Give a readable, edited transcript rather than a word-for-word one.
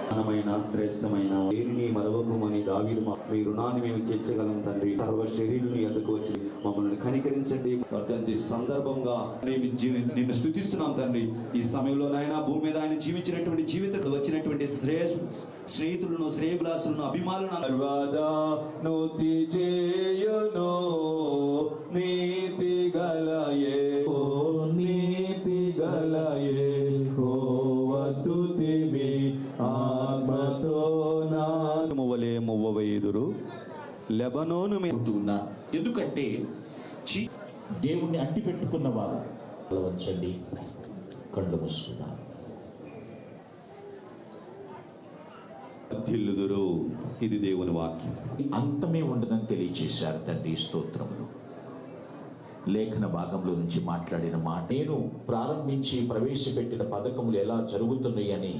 ఘనమైన శ్రేష్టమైన దేనిని మరవకుమని దావీదు మీ రుణాన్ని మేము తీర్చగలం తండ్రి. సర్వ శరీరుని ఎద్దకు వచ్చి మమ్మల్ని కనికరించండి. వర్ధంతి సందర్భంగా నిన్ను స్తుతిస్తున్నాం తండ్రి. ఈ సమయంలో నాయన భూమి మీద ఆయన జీవించినటువంటి జీవితంలో వచ్చినటువంటి స్నేహితులను, శ్రేయభిలాసులను, అభిమానులను చేయును నీతి గలయే నీతి గలయే స్తుతిమి ఆత్మతో నామవలే మువ్వవేదురు లెబనోను ఉన్నా. ఎందుకంటే దేవుణ్ణి అంటి పెట్టుకున్న వారు వంచండి, కళ్ళు మూస్తున్నారు. వర్ధిల్లుదురు. ఇది దేవుని వాక్యం. అంతమే ఉండదని తెలియజేశారు తండ్రి. స్తోత్రములు. లేఖన భాగంలో నుంచి మాట్లాడిన మాట, నేను ప్రారంభించి ప్రవేశపెట్టిన పథకములు ఎలా జరుగుతున్నాయి అని